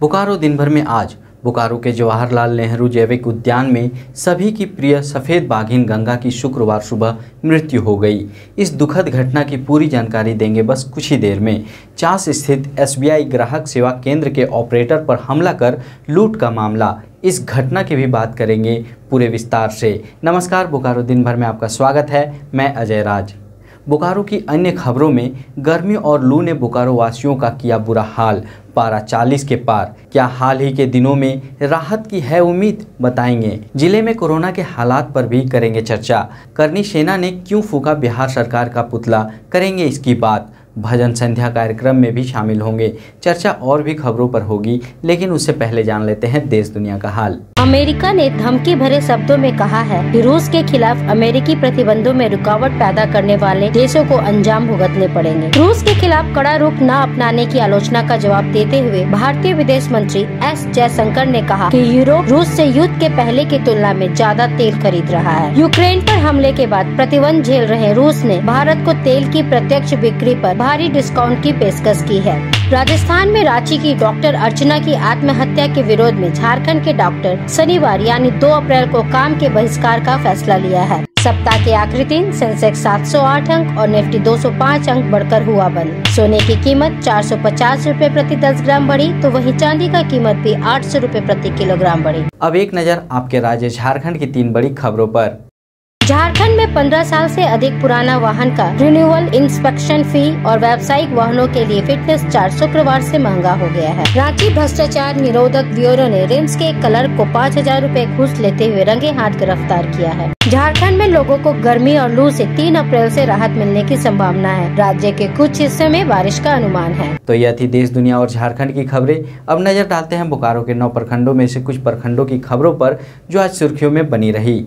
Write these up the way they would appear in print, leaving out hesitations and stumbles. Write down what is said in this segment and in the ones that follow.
बोकारो दिन भर में आज बोकारो के जवाहरलाल नेहरू जैविक उद्यान में सभी की प्रिय सफ़ेद बाघिन गंगा की शुक्रवार सुबह मृत्यु हो गई। इस दुखद घटना की पूरी जानकारी देंगे बस कुछ ही देर में। चास स्थित SBI ग्राहक सेवा केंद्र के ऑपरेटर पर हमला कर लूट का मामला, इस घटना की भी बात करेंगे पूरे विस्तार से। नमस्कार, बोकारो दिन भर में आपका स्वागत है। मैं अजय राज। बोकारो की अन्य खबरों में गर्मी और लू ने बोकारो वासियों का किया बुरा हाल, पारा 40 के पार। क्या हाल ही के दिनों में राहत की है उम्मीद, बताएंगे। जिले में कोरोना के हालात पर भी करेंगे चर्चा। करनी सेना ने क्यों फूंका बिहार सरकार का पुतला, करेंगे इसकी बात। भजन संध्या कार्यक्रम में भी शामिल होंगे। चर्चा और भी खबरों पर होगी, लेकिन उससे पहले जान लेते हैं देश दुनिया का हाल। अमेरिका ने धमकी भरे शब्दों में कहा है कि रूस के खिलाफ अमेरिकी प्रतिबंधों में रुकावट पैदा करने वाले देशों को अंजाम भुगतने पड़ेंगे। रूस के खिलाफ कड़ा रुख न अपनाने की आलोचना का जवाब देते हुए भारतीय विदेश मंत्री S जयशंकर ने कहा कि यूरोप रूस से युद्ध के पहले की तुलना में ज्यादा तेल खरीद रहा है। यूक्रेन पर हमले के बाद प्रतिबंध झेल रहे रूस ने भारत को तेल की प्रत्यक्ष बिक्री पर भारी डिस्काउंट की पेशकश की है। राजस्थान में रांची की डॉक्टर अर्चना की आत्महत्या के विरोध में झारखंड के डॉक्टर शनिवार यानी 2 अप्रैल को काम के बहिष्कार का फैसला लिया है। सप्ताह के आखिरी दिन सेंसेक्स 708 अंक और निफ्टी 205 अंक बढ़कर हुआ बंद। सोने की कीमत 450 रुपए प्रति 10 ग्राम बढ़ी, तो वहीं चांदी का कीमत भी 800 रुपए प्रति किलोग्राम बढ़ी। अब एक नजर आपके राज्य झारखंड की 3 बड़ी खबरों पर। झारखंड में 15 साल से अधिक पुराना वाहन का रिन्यूअल इंस्पेक्शन फी और व्यावसायिक वाहनों के लिए फिटनेस चार्ज शुक्रवार से महंगा हो गया है। रांची भ्रष्टाचार निरोधक ब्यूरो ने रिम्स के क्लर्क को 5000 रुपए घूस लेते हुए रंगे हाथ गिरफ्तार किया है। झारखंड में लोगों को गर्मी और लू से 3 अप्रैल से राहत मिलने की संभावना है। राज्य के कुछ हिस्से में बारिश का अनुमान है। तो यह थी देश दुनिया और झारखंड की खबरें। अब नजर डालते हैं बोकारो के 9 प्रखंडों में से कुछ प्रखंडों की खबरों पर, जो आज सुर्खियों में बनी रही।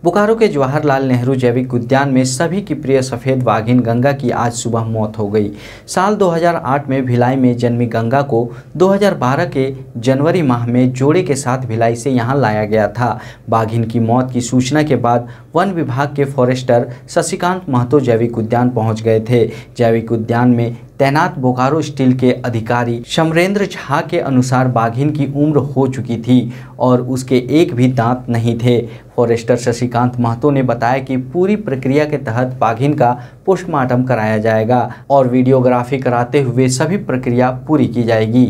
बोकारो के जवाहरलाल नेहरू जैविक उद्यान में सभी की प्रिय सफ़ेद बाघिन गंगा की आज सुबह मौत हो गई। साल 2008 में भिलाई में जन्मी गंगा को 2012 के जनवरी माह में जोड़े के साथ भिलाई से यहां लाया गया था। बाघिन की मौत की सूचना के बाद वन विभाग के फॉरेस्टर शशिकांत महतो जैविक उद्यान पहुंच गए थे। जैविक उद्यान में तैनात बोकारो स्टील के अधिकारी समरेंद्र झा के अनुसार बाघिन की उम्र हो चुकी थी और उसके एक भी दांत नहीं थे। फॉरेस्टर शशिकांत महतो ने बताया कि पूरी प्रक्रिया के तहत बाघिन का पोस्टमार्टम कराया जाएगा और वीडियोग्राफी कराते हुए सभी प्रक्रिया पूरी की जाएगी।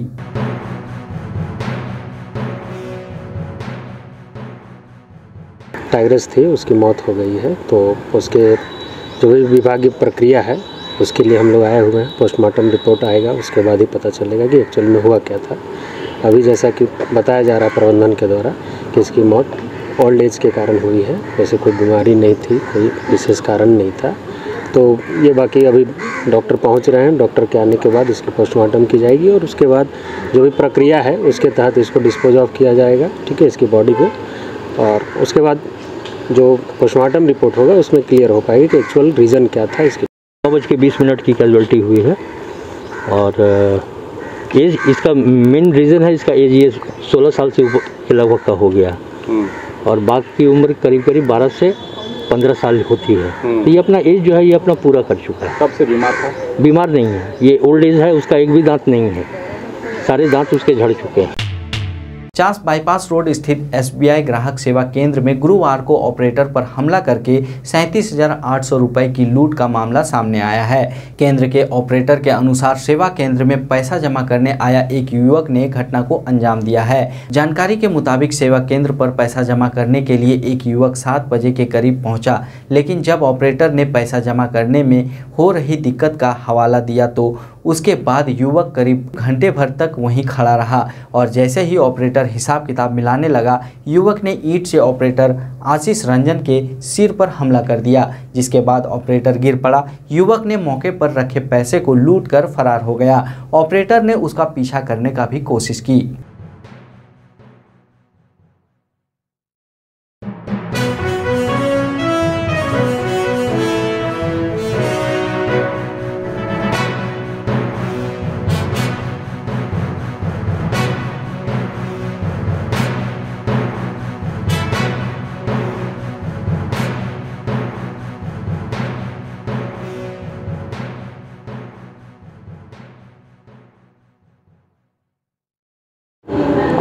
टाइग्रेस थी, उसकी मौत हो गई है, तो उसके जो भी विभागीय प्रक्रिया है उसके लिए हम लोग आए हुए हैं। पोस्टमार्टम रिपोर्ट आएगा, उसके बाद ही पता चलेगा कि एक्चुअली में हुआ क्या था। अभी जैसा कि बताया जा रहा है प्रबंधन के द्वारा कि इसकी मौत ओल्ड एज के कारण हुई है, वैसे कोई बीमारी नहीं थी, कोई विशेष कारण नहीं था। तो ये बाकी अभी डॉक्टर पहुंच रहे हैं, डॉक्टर के आने के बाद इसकी पोस्टमार्टम की जाएगी और उसके बाद जो भी प्रक्रिया है उसके तहत इसको डिस्पोज ऑफ किया जाएगा, ठीक है, इसकी बॉडी को। और उसके बाद जो पोस्टमार्टम रिपोर्ट होगा उसमें क्लियर हो पाएगी कि एक्चुअल रीज़न क्या था। इसकी 9:20 की कैजुअल्टी हुई है और एज इसका मेन रीज़न है, इसका एज ये 16 साल से ऊपर के लगभग का हो गया और बाघ की उम्र करीब 12 से 15 साल होती है। तो ये अपना एज जो है ये अपना पूरा कर चुका है। कब से बीमार था? बीमार नहीं है, ये ओल्ड एज है, उसका एक भी दांत नहीं है, सारे दांत उसके झड़ चुके हैं। चास बाईपास रोड स्थित SBI ग्राहक सेवा केंद्र में गुरुवार को ऑपरेटर पर हमला करके 37,800 रुपए की लूट का मामला सामने आया है। केंद्र के ऑपरेटर के अनुसार सेवा केंद्र में पैसा जमा करने आया एक युवक ने घटना को अंजाम दिया है। जानकारी के मुताबिक सेवा केंद्र पर पैसा जमा करने के लिए एक युवक 7 बजे के करीब पहुंचा, लेकिन जब ऑपरेटर ने पैसा जमा करने में हो रही दिक्कत का हवाला दिया तो उसके बाद युवक करीब घंटे भर तक वहीं खड़ा रहा और जैसे ही ऑपरेटर हिसाब किताब मिलाने लगा, युवक ने ईंट से ऑपरेटर आशीष रंजन के सिर पर हमला कर दिया, जिसके बाद ऑपरेटर गिर पड़ा। युवक ने मौके पर रखे पैसे को लूट कर फरार हो गया। ऑपरेटर ने उसका पीछा करने का भी कोशिश की।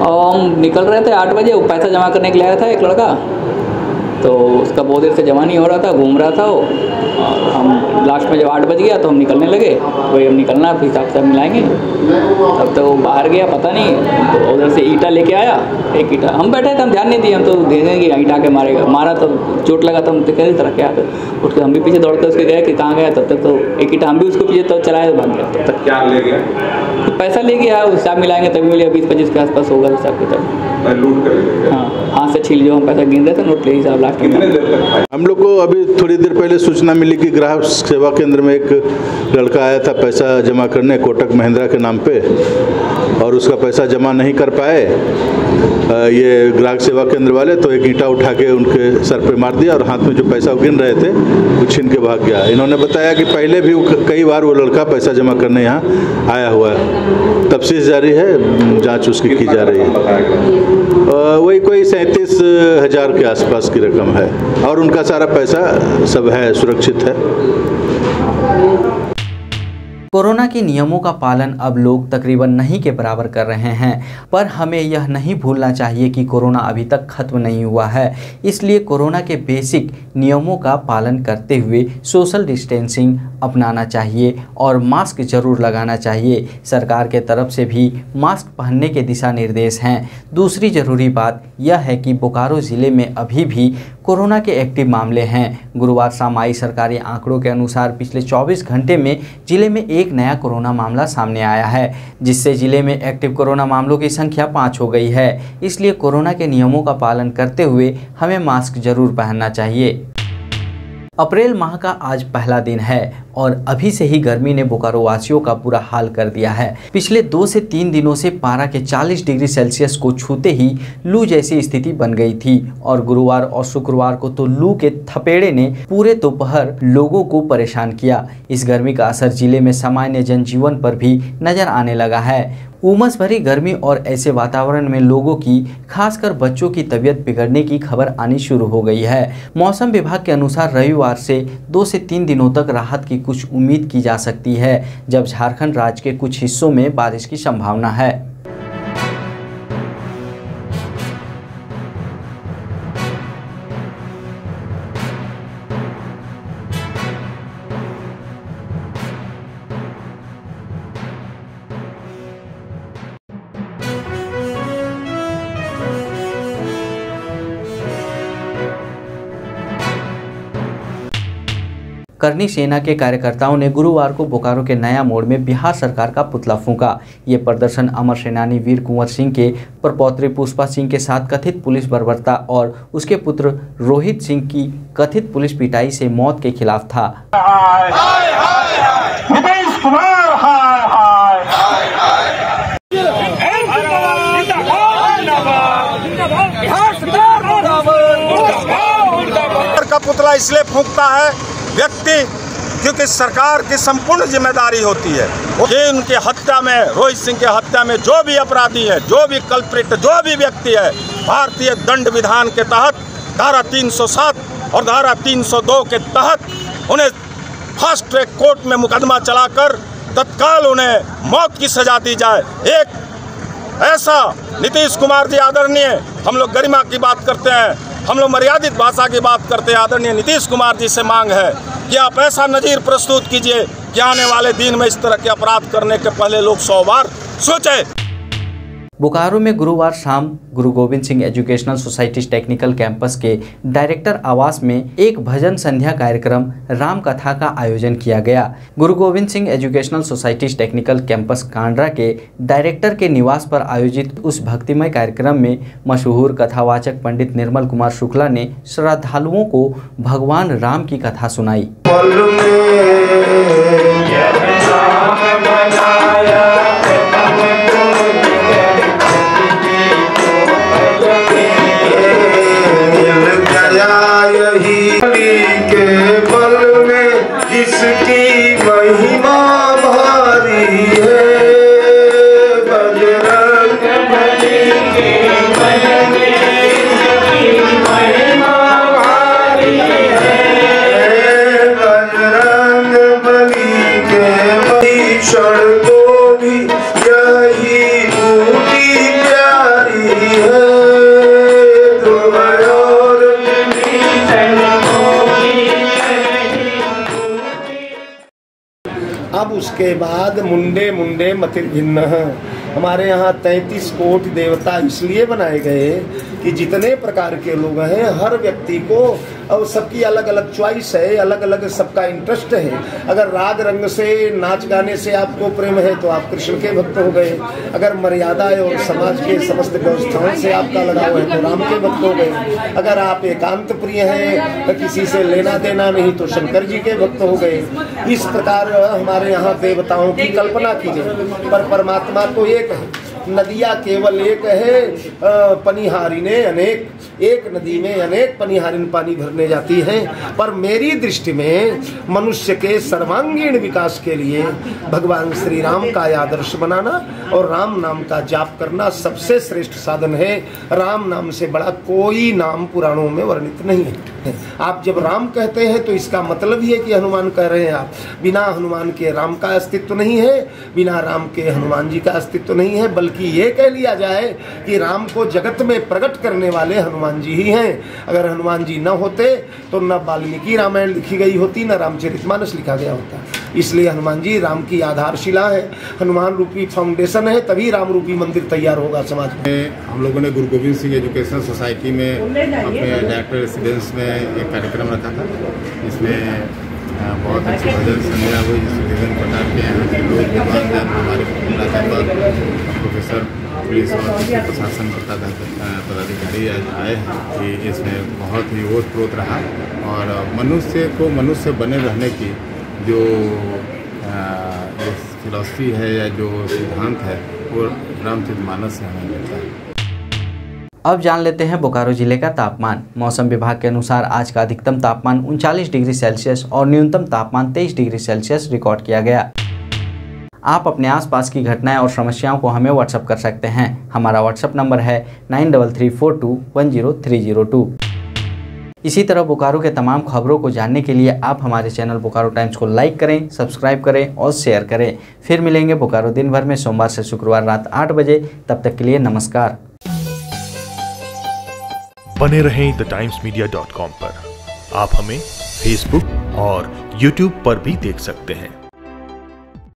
और हम निकल रहे थे 8 बजे, वो पैसा जमा करने के लिए आया था एक लड़का, तो उसका बहुत देर से जमा नहीं हो रहा था, घूम रहा था वो। और हम लास्ट में जब 8 बज गया तो हम निकलने लगे, भाई हम निकलना फिर हिसाब से मिलाएंगे। तब तो वो बाहर गया, पता नहीं, तो उधर से ईंटा लेके आया, एक ईंटा। हम बैठे थे, हम ध्यान नहीं दिए, हम तो देखेंगे ईंटा के मारेगा, मारा तो चोट लगा, तो हम तो कह तरह क्या, तो उठ के हम भी पीछे दौड़ते उसके गए कि कहाँ गया। तब तक तो एक ईंटा हम भी उसको पीछे तो चलाए, भाग गया। तब तक क्या ले गया? तो पैसा ले गया, हिसाब मिलाएंगे तभी मिलेगा, 20-25 के आसपास होगा हिसाब किताब। लूट कर ले गया? हाँ, हाथ से छील जो हम पैसा गिन रहे थे, नोट ले हिसाब लास्ट में। हम लोग को अभी थोड़ी देर पहले सूचना मिली कि ग्राहक सेवा केंद्र में एक लड़का आया था पैसा जमा करने कोटक महिंद्रा के नाम पे, और उसका पैसा जमा नहीं कर पाए ये ग्राहक सेवा केंद्र वाले, तो एक ईंटा उठा के उनके सर पे मार दिया और हाथ में जो पैसा गिन रहे थे वो छीन के भाग गया। इन्होंने बताया कि पहले भी कई बार वो लड़का पैसा जमा करने यहाँ आया हुआ है। तफ्तीश जारी है, जांच उसकी की जा रही है। वही कोई 37,000 के आसपास की रकम है और उनका सारा पैसा सब है, सुरक्षित है। कोरोना के नियमों का पालन अब लोग तकरीबन नहीं के बराबर कर रहे हैं, पर हमें यह नहीं भूलना चाहिए कि कोरोना अभी तक खत्म नहीं हुआ है। इसलिए कोरोना के बेसिक नियमों का पालन करते हुए सोशल डिस्टेंसिंग अपनाना चाहिए और मास्क जरूर लगाना चाहिए। सरकार के तरफ से भी मास्क पहनने के दिशा निर्देश हैं। दूसरी ज़रूरी बात यह है कि बोकारो ज़िले में अभी भी कोरोना के एक्टिव मामले हैं। गुरुवार शाम आई सरकारी आंकड़ों के अनुसार पिछले 24 घंटे में ज़िले में एक नया कोरोना मामला सामने आया है, जिससे ज़िले में एक्टिव कोरोना मामलों की संख्या 5 हो गई है। इसलिए कोरोना के नियमों का पालन करते हुए हमें मास्क जरूर पहनना चाहिए। अप्रैल माह का आज पहला दिन है और अभी से ही गर्मी ने बोकारो वासियों का बुरा हाल कर दिया है। पिछले 2 से 3 दिनों से पारा के 40 डिग्री सेल्सियस को छूते ही लू जैसी स्थिति बन गई थी और गुरुवार और शुक्रवार को तो लू के थपेड़े ने पूरे दोपहर लोगों को परेशान किया। इस गर्मी का असर जिले में सामान्य जनजीवन पर भी नजर आने लगा है। उमस भरी गर्मी और ऐसे वातावरण में लोगों की खासकर बच्चों की तबीयत बिगड़ने की खबर आनी शुरू हो गई है। मौसम विभाग के अनुसार रविवार से 2 से 3 दिनों तक राहत की कुछ उम्मीद की जा सकती है, जब झारखंड राज्य के कुछ हिस्सों में बारिश की संभावना है। करनी सेना के कार्यकर्ताओं ने गुरुवार को बोकारो के नया मोड़ में बिहार सरकार का पुतला फूंका। ये प्रदर्शन अमर सेनानी वीर कुंवर सिंह के प्रपौत्री पुष्पा सिंह के साथ कथित पुलिस बर्बरता और उसके पुत्र रोहित सिंह की कथित पुलिस पिटाई से मौत के खिलाफ था। का पुतला इसलिए फूंकता है व्यक्ति क्योंकि सरकार की संपूर्ण जिम्मेदारी होती है कि उनकी हत्या में, रोहित सिंह की हत्या में जो भी अपराधी है, जो भी कल्प्रिट, जो भी व्यक्ति है, भारतीय दंड विधान के तहत धारा 307 और धारा 302 के तहत उन्हें फास्ट ट्रैक कोर्ट में मुकदमा चलाकर तत्काल उन्हें मौत की सजा दी जाए। एक ऐसा नीतीश कुमार जी आदरणीय, हम लोग गरिमा की बात करते हैं, हम लोग मर्यादित भाषा की बात करते हैं, आदरणीय नीतीश कुमार जी से मांग है कि आप ऐसा नज़ीर प्रस्तुत कीजिए कि आने वाले दिन में इस तरह के अपराध करने के पहले लोग 100 बार सोचें। बोकारो में गुरुवार शाम गुरु Govind Singh educational society technical campus के डायरेक्टर आवास में एक भजन संध्या कार्यक्रम राम कथा का आयोजन किया गया। गुरु Govind Singh educational society technical campus Kandra के डायरेक्टर के निवास पर आयोजित उस भक्तिमय कार्यक्रम में मशहूर कथावाचक पंडित निर्मल कुमार शुक्ला ने श्रद्धालुओं को भगवान राम की कथा सुनाई। के बल में इसकी महिमा भारी है, बजरंग बली के बल में इसकी महिमा भारी है, बजरंग बली अब उसके बाद मुंडे मुंडे मतिर्भिन्न। हमारे यहाँ 33 कोटि देवता इसलिए बनाए गए कि जितने प्रकार के लोग हैं हर व्यक्ति को, और सबकी अलग अलग चॉइस है, अलग अलग सबका इंटरेस्ट है। अगर राग रंग से, नाच गाने से आपको प्रेम है तो आप कृष्ण के भक्त हो गए। अगर मर्यादा और समाज के समस्त व्यवस्थाओं से आपका लगाव है तो राम के भक्त हो गए। अगर आप एकांत प्रिय हैं तो किसी से लेना देना नहीं तो शंकर जी के भक्त हो गए। इस प्रकार हमारे यहाँ देवताओं की कल्पना की गई, पर परमात्मा तो एक है। नदियाँ केवल एक है, पनिहारी ने अनेक, एक नदी में अनेक पनिहारिन पानी भरने जाती हैं। पर मेरी दृष्टि में मनुष्य के सर्वांगीण विकास के लिए भगवान श्री राम का आदर्श बनाना और राम नाम का जाप करना सबसे श्रेष्ठ साधन है। राम नाम से बड़ा कोई नाम पुराणों में वर्णित नहीं है। आप जब राम कहते हैं तो इसका मतलब ही है कि हनुमान कह रहे हैं आप। बिना हनुमान के राम का अस्तित्व नहीं है, बिना राम के हनुमान जी का अस्तित्व नहीं है, बल्कि ये कह लिया जाए कि राम को जगत में प्रकट करने वाले हनुमान जी ही हैं। अगर हनुमान जी न होते तो न वाल्मीकि रामायण लिखी गई होती, न रामचरितमानस लिखा गया होता। इसलिए हनुमान जी राम की आधारशिला है, हनुमान रूपी फाउंडेशन है, तभी राम रूपी मंदिर तैयार होगा समाज में। हम लोगों ने गुरु गोविंद सिंह एजुकेशनल सोसाइटी में अपने डायरेक्टर रेसिडेंस में एक कार्यक्रम रखा था। इसमें बहुत अच्छी भजन संध्या हुई, जिसमें विभिन्न प्रकार के यहाँ के लोग, विद्वान हमारे प्राध्यापक, प्रोफेसर, पुलिस और प्रशासन पदाधिकारी आए हैं कि इसमें बहुत ही ओतप्रोत रहा। और मनुष्य को मनुष्य बने रहने की जो फिलॉसफी है या जो सिद्धांत है वो रामचरितमानस से हमें मिलता है। अब जान लेते हैं बोकारो जिले का तापमान। मौसम विभाग के अनुसार आज का अधिकतम तापमान 39 डिग्री सेल्सियस और न्यूनतम तापमान 23 डिग्री सेल्सियस रिकॉर्ड किया गया। आप अपने आसपास की घटनाएं और समस्याओं को हमें व्हाट्सएप कर सकते हैं। हमारा व्हाट्सएप नंबर है 9334210302। इसी तरह बोकारो के तमाम खबरों को जानने के लिए आप हमारे चैनल बोकारो टाइम्स को लाइक करें, सब्सक्राइब करें और शेयर करें। फिर मिलेंगे बोकारो दिन भर में सोमवार से शुक्रवार रात 8 बजे। तब तक के लिए नमस्कार। बने रहें thetimesmedia.com पर। आप हमें फेसबुक और यूट्यूब पर भी देख सकते हैं।